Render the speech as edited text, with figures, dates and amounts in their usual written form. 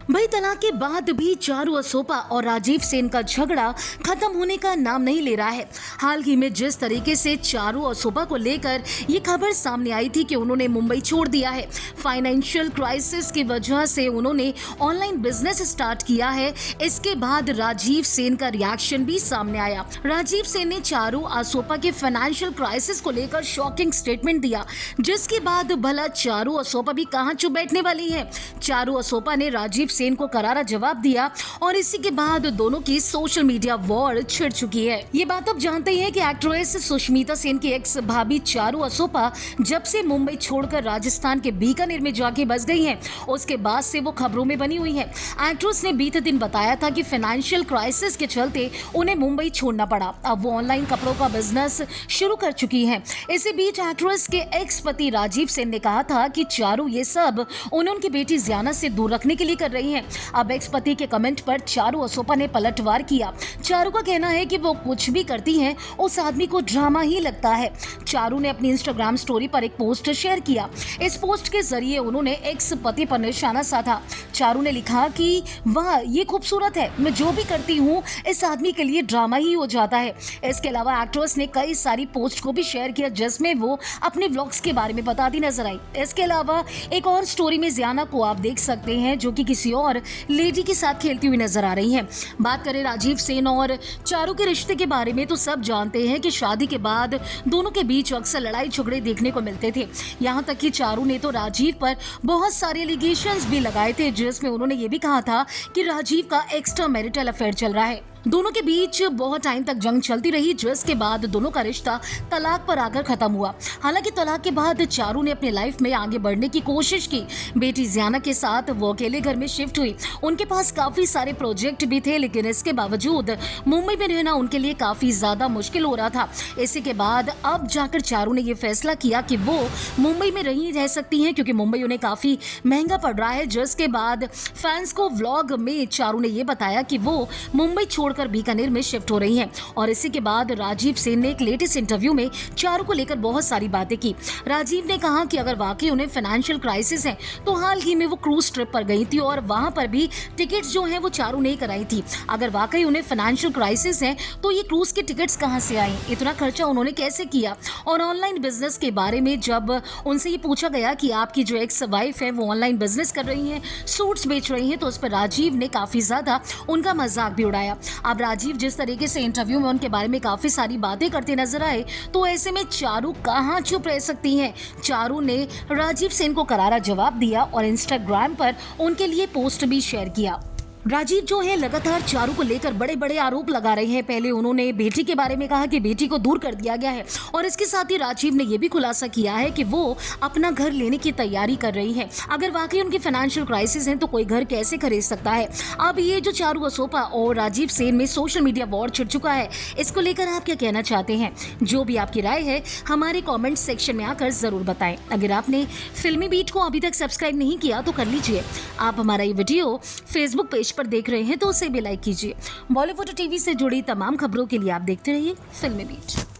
भाई तलाक के बाद भी चारू असोपा और राजीव सेन का झगड़ा खत्म होने का नाम नहीं ले रहा है। हाल ही में जिस तरीके से चारू असोपा को लेकर ये खबर सामने आई थी कि उन्होंने मुंबई छोड़ दिया है, फाइनेंशियल क्राइसिस की वजह से उन्होंने ऑनलाइन बिजनेस स्टार्ट किया है। इसके बाद राजीव सेन का रिएक्शन भी सामने आया। राजीव सेन ने चारू असोपा के फाइनेंशियल क्राइसिस को लेकर शॉकिंग स्टेटमेंट दिया, जिसके बाद भला चारू असोपा भी कहां चुप बैठने वाली है। चारू असोपा ने राजीव सेन को करारा जवाब दिया और इसी के बाद दोनों की सोशल मीडिया वॉर छिड़ चुकी है। ये बात आप जानते हैं कि एक्ट्रेस सुष्मिता सेन की एक्स भाभी चारू असोपा जब से मुंबई छोड़कर राजस्थान के बीकानेर में जाके बस गई हैं, उसके बाद से वो खबरों में बनी हुई है। एक्ट्रेस ने बीते दिन बताया था कि फाइनेंशियल क्राइसिस के चलते उन्हें मुंबई छोड़ना पड़ा। अब वो ऑनलाइन कपड़ों का बिजनेस शुरू कर चुकी है। इसी बीच एक्ट्रेस के एक्स पति राजीव सेन ने कहा था कि चारू ये सब उन्हें उनकी बेटी जियाना से दूर रखने के लिए कर रही है। अब एक्स पति के कमेंट पर चारू असोपा ने पलटवार किया। चारू का कहना है कि वो कुछ भी करती हैं, उस आदमी को ड्रामा ही लगता है। चारू ने अपनी इंस्टाग्राम स्टोरी पर एक पोस्ट शेयर किया। इस पोस्ट के जरिए उन्होंने एक्स पति पर निशाना साधा। चारू ने लिखा कि वाह ये खूबसूरत है, मैं जो भी करती हूँ इस आदमी के लिए ड्रामा ही हो जाता है। इसके अलावा एक्ट्रेस ने कई सारी पोस्ट को भी शेयर किया जिसमें वो अपने व्लॉग्स के बारे में बताती नजर आई। इसके अलावा एक और स्टोरी में जियाना को आप देख सकते हैं जो कि किसी और लेडी के साथ खेलती हुई नजर आ रही हैं। बात करें राजीव सेन और चारू के रिश्ते के बारे में तो सब जानते हैं कि शादी के बाद दोनों के बीच अक्सर लड़ाई झगड़े देखने को मिलते थे। यहाँ तक कि चारू ने तो राजीव पर बहुत सारे एलिगेशंस भी लगाए थे, जिसमें उन्होंने ये भी कहा था कि राजीव का एक्स्ट्रा मैरिटल अफेयर चल रहा है। दोनों के बीच बहुत टाइम तक जंग चलती रही, जिसके बाद दोनों का रिश्ता तलाक पर आकर खत्म हुआ। हालांकि तलाक के बाद चारू ने अपनी लाइफ में आगे बढ़ने की कोशिश की। बेटी जियाना के साथ वो अकेले घर में शिफ्ट हुई। उनके पास काफी सारे प्रोजेक्ट भी थे, लेकिन इसके बावजूद मुंबई में रहना उनके लिए काफी ज्यादा मुश्किल हो रहा था। इसी के बाद अब जाकर चारू ने यह फैसला किया कि वो मुंबई में नहीं रह सकती हैं, क्योंकि मुंबई उन्हें काफी महंगा पड़ रहा है। जिसके बाद फैंस को व्लॉग में चारू ने यह बताया कि वो मुंबई छोड़कर बीकानेर में शिफ्ट हो रही हैं। और इसी के बाद राजीव सेन ने एक लेटेस्ट इंटरव्यू में चारू को लेकर बहुत सारी बातें की। राजीव ने कहा कि अगर वाकई उन्हें फाइनेंशियल क्राइसिस है तो हाल ही में वो क्रूज ट्रिप पर गई थी और वहां पर भी टिकट्स जो हैं वो चारू ने कराई थी। अगर वाकई उन्हें फाइनेंशियल क्राइसिस है तो ये क्रूज की टिकट्स कहां से आई, इतना खर्चा उन्होंने कैसे किया। और ऑनलाइन बिजनेस के बारे में जब उनसे ये पूछा गया कि आपकी जो एक्स वाइफ है वो ऑनलाइन बिजनेस कर रही है, सूट्स बेच रही है, तो उस पर राजीव ने काफी ज्यादा उनका मजाक भी उड़ाया। अब राजीव जिस तरीके से इंटरव्यू में उनके बारे में काफी सारी बातें करते नजर आए, तो ऐसे में चारू कहां चुप रह सकती हैं। चारू ने राजीव सेन को करारा जवाब दिया और इंस्टाग्राम पर उनके लिए पोस्ट भी शेयर किया। राजीव जो है लगातार चारू को लेकर बड़े बड़े आरोप लगा रहे हैं। पहले उन्होंने बेटी के बारे में कहा कि बेटी को दूर कर दिया गया है, और इसके साथ ही राजीव ने यह भी खुलासा किया है कि वो अपना घर लेने की तैयारी कर रही है। अगर वाकई उनकी फाइनेंशियल क्राइसिस है तो कोई घर कैसे खरीद सकता है। अब ये जो चारू असोपा और राजीव सेन में सोशल मीडिया वॉर छिड़ चुका है, इसको लेकर आप क्या कहना चाहते हैं? जो भी आपकी राय है हमारे कॉमेंट सेक्शन में आकर जरूर बताएं। अगर आपने फिल्मी बीट को अभी तक सब्सक्राइब नहीं किया तो कर लीजिए। आप हमारा ये वीडियो फेसबुक पेज पर देख रहे हैं तो उसे भी लाइक कीजिए। बॉलीवुड टीवी से जुड़ी तमाम खबरों के लिए आप देखते रहिए फिल्मी बीट।